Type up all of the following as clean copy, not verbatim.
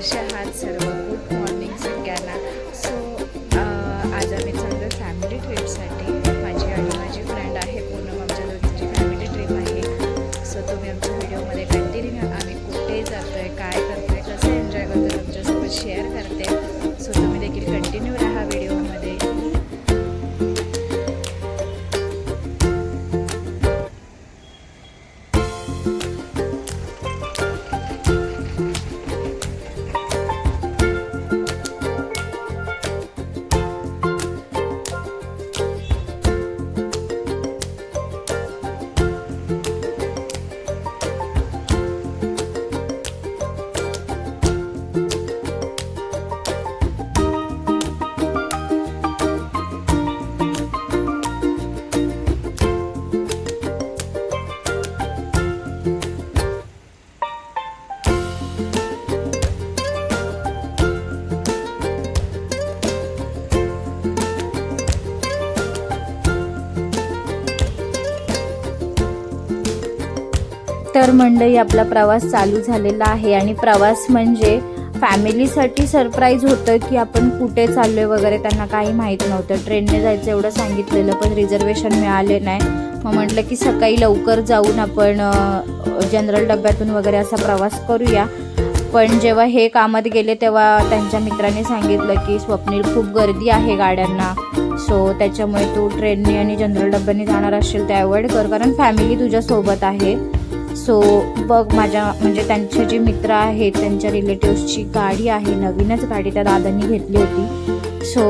कसे आहात सर्व? गुड मॉर्निंग सगळ्यांना. सो आज आम्ही चाललो फॅमिली ट्रिपसाठी. माझी आणि माझी फ्रेंड आहे पूनम, आमच्या दोघींची फॅमिली ट्रिप आहे. सो तुम्ही आमच्या व्हिडिओमध्ये कंटिन्यू आम्ही कुठे जातो आहे, काय करतो आहे, कसं एन्जॉय करतो तुमच्यासोबत शेअर करते. सो तुम्ही देखील कंटिन्यू राहा व्हिडिओमध्ये. तर मंडळी, आपला प्रवास चालू झालेला आहे आणि प्रवास म्हणजे फॅमिलीसाठी सरप्राईज होतं की आपण कुठे चाललोय वगैरे. त्यांना काही माहीत नव्हतं. ट्रेनने जायचं एवढं सांगितलेलं, पण रिझर्वेशन मिळाले नाही. मग म्हटलं की सकाळी लवकर जाऊन आपण जनरल डब्यातून वगैरे असा प्रवास करूया. पण जेव्हा हे कामात गेले तेव्हा त्यांच्या मित्रांनी सांगितलं की स्वप्नील, खूप गर्दी आहे गाड्यांना, सो त्याच्यामुळे तू ट्रेनने आणि जनरल डब्याने जाणार असेल तर अवॉइड कर, कारण फॅमिली तुझ्यासोबत आहे. सो बघ, माझ्या म्हणजे त्यांचे जे मित्र आहेत त्यांच्या रिलेटिव्सची गाडी आहे, नवीनच गाडी त्या दादांनी घेतली होती. सो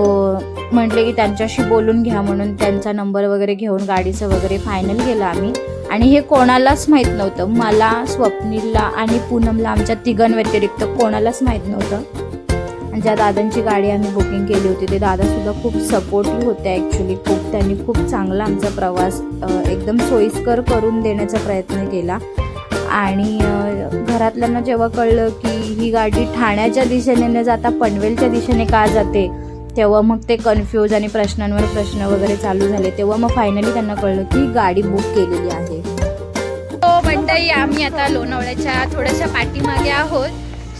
म्हटले की त्यांच्याशी बोलून घ्या, म्हणून त्यांचा नंबर वगैरे घेऊन गाडीचं वगैरे फायनल केलं आम्ही. आणि हे कोणालाच माहीत नव्हतं, मला, स्वप्नीलला आणि पूनमला, आमच्या तिघांव्यतिरिक्त कोणालाच माहीत नव्हतं. ज्या दादांची गाडी आम्ही बुकिंग केली होती ते दादासुद्धा खूप सपोर्टिव्ह होते. ॲक्च्युली त्यांनी खूप चांगला आमचा प्रवास एकदम सोयीस्कर करून देण्याचा प्रयत्न केला. आणि घरातल्यांना जेव्हा कळलं की ही गाडी ठाण्याच्या दिशेने न जाता पनवेलच्या दिशेने का जाते, तेव्हा मग ते कन्फ्यूज आणि प्रश्नांवर प्रश्न वगैरे चालू झाले. तेव्हा मग फायनली त्यांना कळलं की गाडी बुक केलेली आहे. हो मंडळी, आम्ही आता लोणावळ्याच्या थोड्याशा पाठीमागे आहोत.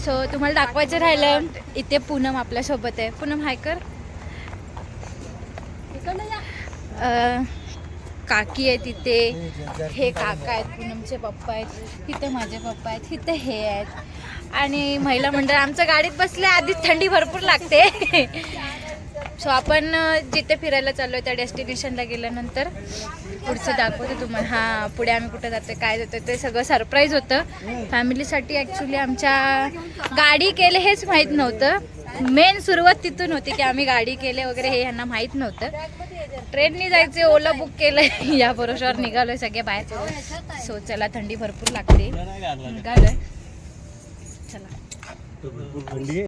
सो तुम्हाला दाखवायचं राहिलं, इथे पूनम आपल्यासोबत आहे. पूनम हाय कर. काकी आहे तिथे, हे काका आहेत, पूनमचे पप्पा आहेत, इथे माझे पप्पा आहेत, इथे हे आहेत आणि महिला मंडळ आमच्या गाडीत बसले. आधीच थंडी भरपूर लागते. सो आपण जिथे फिरायला चाललो आहे त्या डेस्टिनेशनला गेल्यानंतर पुढचं दाखवते तुम्हाला. हां, पुढे आम्ही कुठे जातो, काय जातो ते सगळं सरप्राईज होतं फॅमिलीसाठी. ॲक्च्युली आमच्या गाडी केले हेच माहीत नव्हतं. मेन सुरुवात तिथून होती की आम्ही गाडी केले वगैरे हे ह्यांना माहीत नव्हतं. ट्रेननी जायचे, ओला बुक केलं, या भरोशावर निघालोय सगळे बाहेर. सो चला, थंडी भरपूर लागते, निघालोय चला.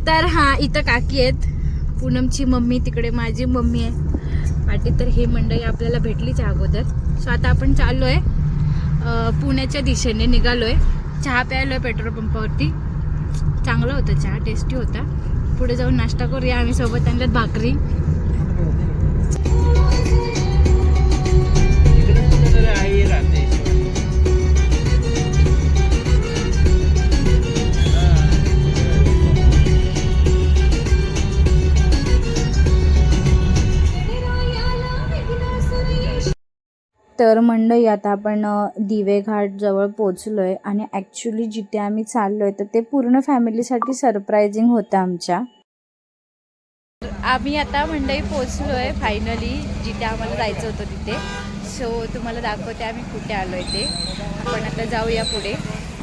तर हां, इथं काकी आहेत, पूनमची मम्मी, तिकडे माझी मम्मी आहे पाठी. तर हे मंडळी आपल्याला भेटलीच अगोदर. सो आता आपण चाललोय पुण्याच्या दिशेने, निघालोय. चहा प्यायलोय पेट्रोल पंपावरती. चांगला होता चहा, टेस्टी होता. पुढे जाऊन नाश्ता करूया आम्ही, सोबत आणल्यात भाकरी. तर मंडळी, आता आपण दिवे घाट जवळ पोचलो आहे. आणि ॲक्च्युली जिथे आम्ही चाललो आहे तर ते पूर्ण फॅमिलीसाठी सरप्रायझिंग होतं आमच्या. आम्ही आता मंडळी पोचलो आहे फायनली जिथे आम्हाला जायचं होतं तिथे. सो तुम्हाला दाखवते आम्ही कुठे आलो आहे ते. आपण आता जाऊया पुढे.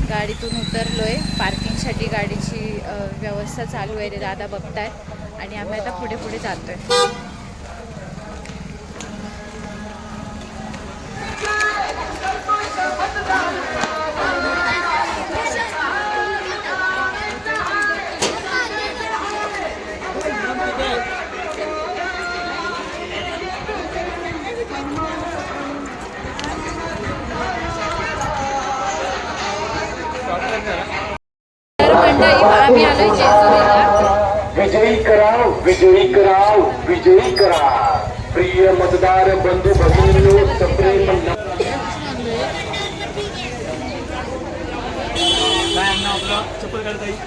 गाडीतून उतरलो आहे, पार्किंगसाठी गाडीची व्यवस्था चालू आहे, ते दादा बघतायत आणि आम्ही आता पुढे पुढे जातो आहे. तर मंडळी, आम्ही आलोय जेजुरीला. विजयी करा, विजयी करा, विजयी करा. प्रिय मतदार बंधू भगिनींनो, सप्रेम काय आपलं चप्पल काढता येईल.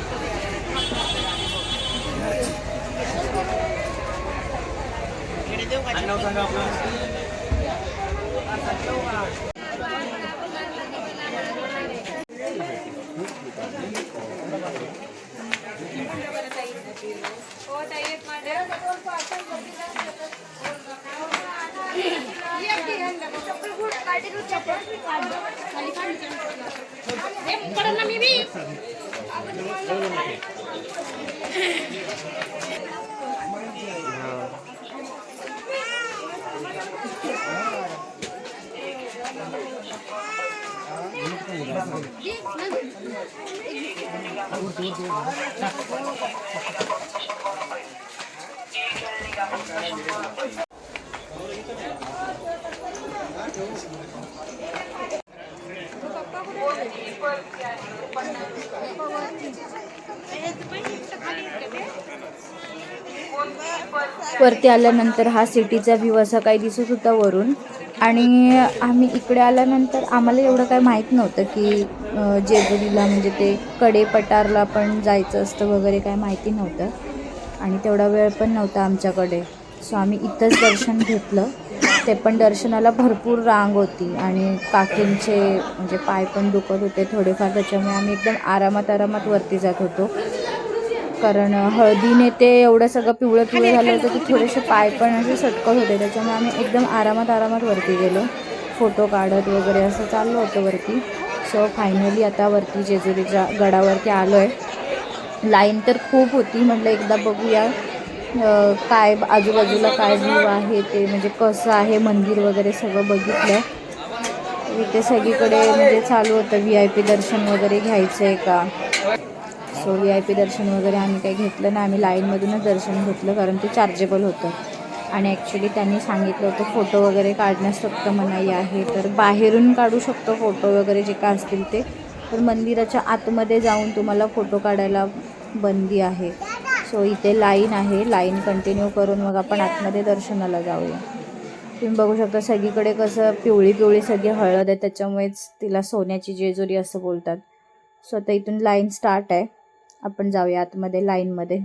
वरती आल्यानंतर हा सिटीचा व्ह्यू असा काही दिसत होता वरून. आणि आम्ही इकडे आल्यानंतर आम्हाला एवढं काय माहीत नव्हतं की जेजुरीला म्हणजे ते कडेपठारला पण जायचं असतं वगैरे, काय माहिती नव्हतं. आणि तेवढा वेळ पण नव्हता आमच्याकडे. सो आम्ही इथंच दर्शन घेतलं. ते पण दर्शनाला भरपूर रांग होती आणि काकींचे म्हणजे पाय पण दुखत होते थोडेफार, त्याच्यामुळे आम्ही एकदम आरामात वरती जात होतो. कारण हळदीने ते एवढं सगळं पिवळं झालं होतं की थोडेसे पाय पण असे सटकत होते, त्याच्यामुळे आम्ही एकदम आरामात वरती गेलो. फोटो काढत वगैरे असं चाललं होतं वरती. सो फायनली आता वरती जेजुरीच्या गडावरती आलो आहे. लाईन तर खूप होती. म्हटलं एकदा बघूया काय आजूबाजूला काय व्ह्यू आहे ते, म्हणजे कसं आहे मंदिर वगैरे सगळं बघितलं. इथे सगळीकडे म्हणजे चालू होतं VIP दर्शन वगैरे घ्यायचं आहे का. सो VIP दर्शन वगैरे आम्ही काही घेतलं नाही. आम्ही लाईनमधूनच दर्शन घेतलं कारण ते चार्जेबल होतं. आणि ॲक्च्युली त्यांनी सांगितलं होतं फोटो वगैरे काढण्यास फक्त मनाई आहे. तर बाहेरून काढू शकतो फोटो वगैरे जे काय असतील ते, तर मंदिराच्या आतमध्ये जाऊन तुम्हाला फोटो काढायला बंदी आहे. सो इथे लाईन आहे. लाईन कंटिन्यू करून मग आपण आतमध्ये दर्शनाला जाऊया. तुम्ही बघू शकता सगळीकडे कसं पिवळी सगळी हळद आहे, त्याच्यामुळेच तिला सोन्याची जेजुरी असं बोलतात. सो आता इथून लाईन स्टार्ट आहे. आपण जाऊया आतमध्ये लाईनमध्ये.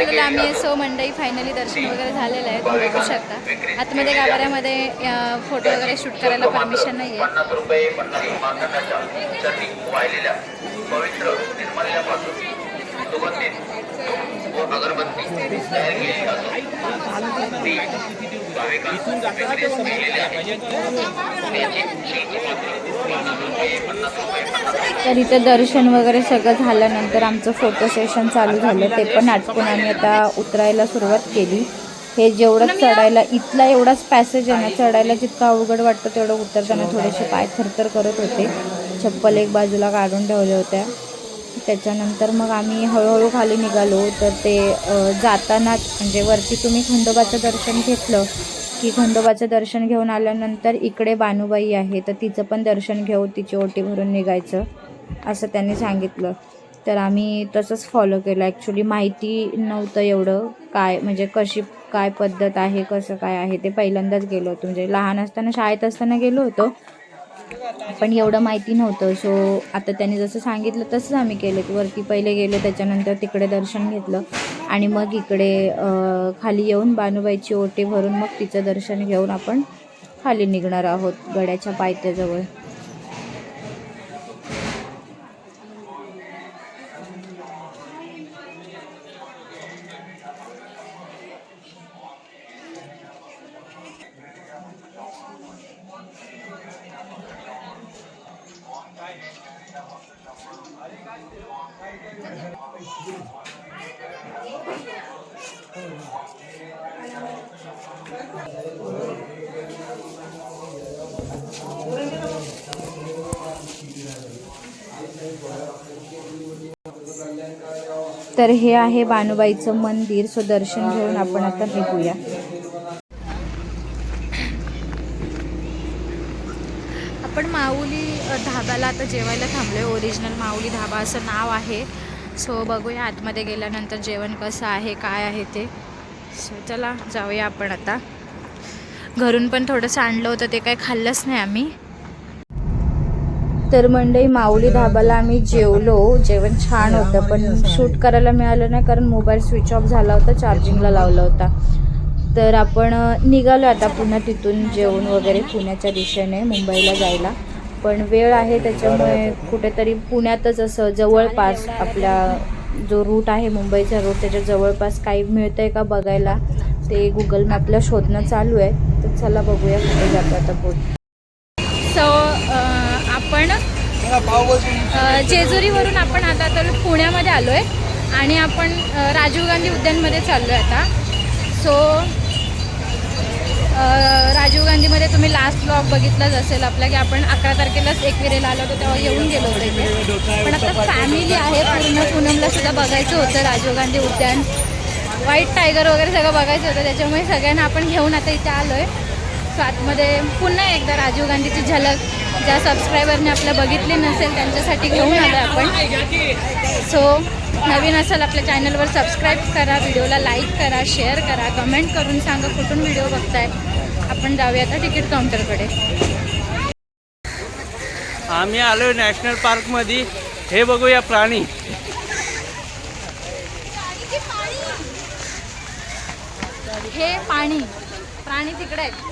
आलेलो आम्ही. सो मंडई फायनली दर्शन वगैरे झालेलं आहे, तुम्ही बघू शकता. आतमध्ये गाभाऱ्यामध्ये फोटो वगैरे शूट करायला परमिशन नाही आहे. 50 रुपये 50 मार्गाच्या चरणी वाहिलेल्या पवित्र निर्माल्यापासून सुगंधित व अगरबत्ती तयार केलेली असून ती भाविकांना विक्रीस केलेली आहे. पुण्याची शिल्प मात्र 50 रुपये 50 रुपये. तर इथे दर्शन वगैरे सगळं झाल्यानंतर आमचं फोटो सेशन चालू झालं. ते पण आटपून आम्ही आता उतरायला सुरुवात केली. हे जेवढं चढायला इथला एवढाच पॅसेज आहे ना, चढायला जितकं अवघड वाटतं तेवढं उतरताना थोडेसे पाय थरथर करत होते. चप्पल एक बाजूला काढून ठेवल्या होत्या. त्याच्यानंतर मग आम्ही हळूहळू खाली निघालो. तर ते जातानाच म्हणजे वरती तुम्ही खंडोबाचं दर्शन घेतलं की खंडोबाचं दर्शन घेऊन आल्यानंतर इकडे बानुबाई आहे, तर तिचं पण दर्शन घेऊ, तिची ओटी भरून निघायचं असं त्यांनी सांगितलं. तर आम्ही तसंच फॉलो केलं. ॲक्च्युली माहिती नव्हतं एवढं काय म्हणजे कशी काय पद्धत आहे, कसं काय आहे ते पहिल्यांदाच गेलो होतो. म्हणजे लहान असताना शाळेत असताना गेलो होतो, पण एवढं माहिती नव्हतं. सो आता त्यांनी जसं सांगितलं तसंच आम्ही केलं की वरती पहिले गेलो, त्याच्यानंतर तिकडे दर्शन घेतलं आणि मग इकडे खाली येऊन बानुबाईची ओटी भरून मग तिचं दर्शन घेऊन आपण खाली निघणार आहोत गड्याच्या पायथ्याजवळ. तर हे आहे बानुबाईचं मंदिर. सो दर्शन घेऊन आपण आता निघूया. आपण माऊली धाब्याला आता जेवायला थांबलो. ओरिजिनल माऊली धाबा असं नाव आहे. सो बघूया आतमध्ये गेल्यानंतर जेवण कसं आहे काय आहे ते. सो चला जाऊया आपण आता. घरून पण थोडंसं आणलं होतं, ते काही खाल्लंच नाही आम्ही. तर मंडई माऊली धाबाला आम्ही जेवलो. जेवण छान होतं पण शूट करायला मिळालं नाही कारण मोबाईल स्विच ऑफ झाला होता, चार्जिंगला लावला होता. तर आपण निघालो आता पुन्हा तिथून जेवण वगैरे पुण्याच्या दिशेने मुंबईला जायला. पण वेळ आहे त्याच्यामुळे कुठेतरी पुण्यातच असं जवळपास आपल्या जो रूट आहे मुंबईचा रूट त्याच्या जवळपास काही मिळतं आहे का बघायला ते गुगल मॅपला शोधणं चालू आहे. तर चला बघूया कुठे जातो आता पुढे. सो आपण जेजुरीवरून आपण आता तर पुण्यामध्ये आलो आहे आणि आपण राजीव गांधी उद्यानमध्ये चाललो आहे आता. सो राजीव गांधीमध्ये तुम्ही लास्ट ब्लॉग बघितलाच असेल आपला की आपण 11 तारखेलाच एकविरेला आलो होतो, तेव्हा येऊन गेलो होतो इथे. पण आता फॅमिली आहे पूर्ण. पूनमला सुद्धा बघायचं होतं राजीव गांधी उद्यान, व्हाईट टायगर वगैरे सगळं बघायचं होतं, त्याच्यामुळे सगळ्यांना आपण घेऊन आता इथे आलो आहे. सो आतमध्ये पुन्हा एकदा राजीव गांधीची झलक ज्या सबस्क्रायबरने आपल्या बघितली नसेल त्यांच्यासाठी घेऊन आलो आहे आपण. सो नवीन असेल आपल्या चॅनलवर सबस्क्राईब करा, व्हिडिओला लाईक करा, शेअर करा, कमेंट करून सांगा कुठून व्हिडिओ बघताय. आपण जाऊया आता तिकीट काउंटरकडे. आम्ही आलो नॅशनल पार्कमध्ये. हे बघूया प्राणी. हे प्राणी तिकडे आहेत.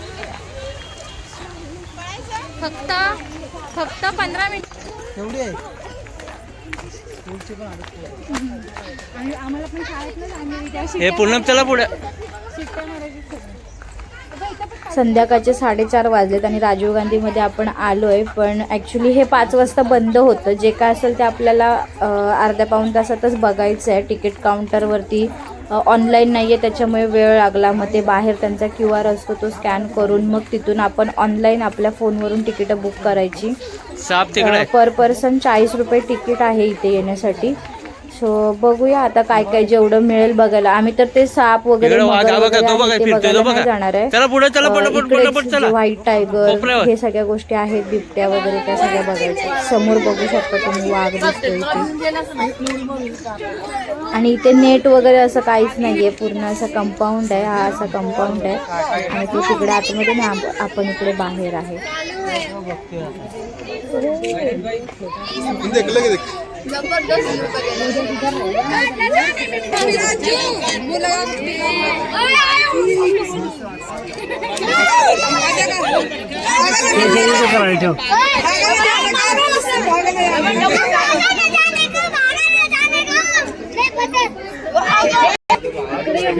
फक्त 15 मिनिट एवढी आहे. आणि आम्हाला पण शाळेतच हे पूर्ण चला पुढे. संध्याकाळचे 4:30 वाजलेत आणि राजीव गांधीमध्ये आपण आलो आहे. पण ॲक्च्युली हे 5 वाजता बंद होतं. जे काय असेल ते आपल्याला अर्ध्या पाऊण तासातच बघायचं आहे. तिकीट काउंटरवरती ऑनलाईन नाही आहे त्याच्यामुळे वेळ लागला. मग ते बाहेर त्यांचा QR असतो तो स्कॅन करून मग तिथून आपण ऑनलाईन आपल्या फोनवरून तिकीटं बुक करायची. पर पर्सन 40 रुपये तिकीट आहे इथे येण्यासाठी. सो बघूया आता काय काय जेवढं मिळेल बघायला. आम्ही तर ते साप वगैरे जाणार आहे. व्हाईट टायगर हे सगळ्या गोष्टी आहेत, बिबट्या वगैरे त्या सगळ्या बघायच्या. समोर बघू शकता तुम्ही वाघ दिसतोय इथे. आणि इथे नेट वगैरे असं काहीच नाहीये, पूर्ण असं कंपाऊंड आहे. हा असा कंपाऊंड आहे आणि तो तिकडे आतमध्ये ना आपण इकडे बाहेर आहे.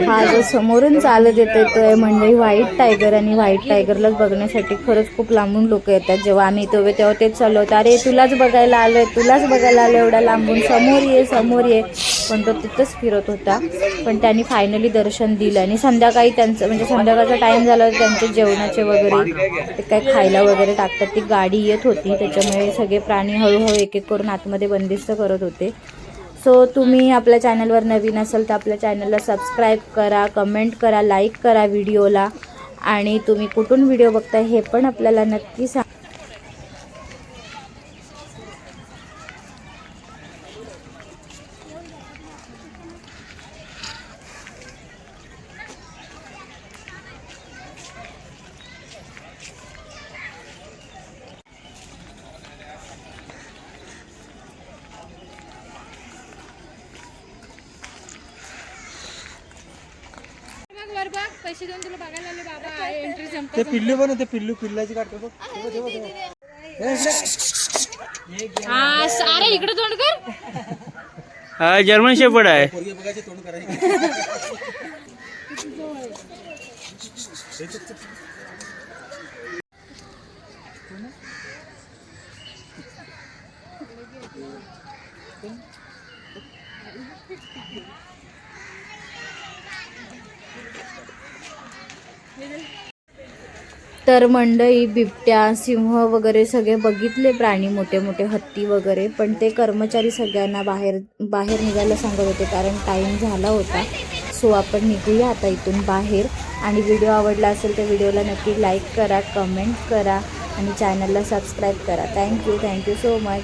हा जो समोरून चालत येतोय तो आहे मंडळी व्हाईट टायगर, आणि व्हाईट टायगरलाच बघण्यासाठी खरंच खूप लांबून लोक येतात. जेव्हा आम्ही इथे उभे तेव्हा तेच चालू होतं, अरे तुलाच बघायला आलोय, तुलाच बघायला आलोय एवढ्या लांबून, समोर ये समोर ये. पण तो तिथंच फिरत होता. पण त्यांनी फायनली दर्शन दिलं. आणि संध्याकाळी त्यांचं म्हणजे संध्याकाळचा टाईम झाला होता, त्यांचे जेवणाचे वगैरे ते काय खायला वगैरे टाकतात, ती गाडी येत होती. त्याच्यामुळे सगळे प्राणी हळूहळू एक एक करून आतमध्ये बंदिस्त करत होते. सो तुम्ही आपल्या चॅनलवर नवीन असाल तर आपल्या चॅनलला सबस्क्राईब करा, कमेंट करा, लाईक करा व्हिडिओला, आणि तुम्ही कुठून व्हिडिओ बघताय हे पण आपल्याला नक्की सांगा. पैसे देऊन तुला बघायला आले बाबा, एंट्री संपत. ते पिल्लू पण ते पिल्लाची काढतो बघ. अरे इकडे तोंड कर. हा जर्मन शेपर्ड आहे. तोंड करायचं. तर मंडळी बिबट्या, सिंह वगैरे सगळे बघितले प्राणी, मोठे मोठे हत्ती वगैरे. पण ते कर्मचारी सगळ्यांना बाहेर निघायला सांगत होते कारण टाईम झाला होता. सो आपण निघूया आता इथून बाहेर. आणि व्हिडिओ आवडला असेल तर व्हिडिओला नक्की लाईक करा, कमेंट करा आणि चॅनलला सबस्क्राईब करा. Thank you so much.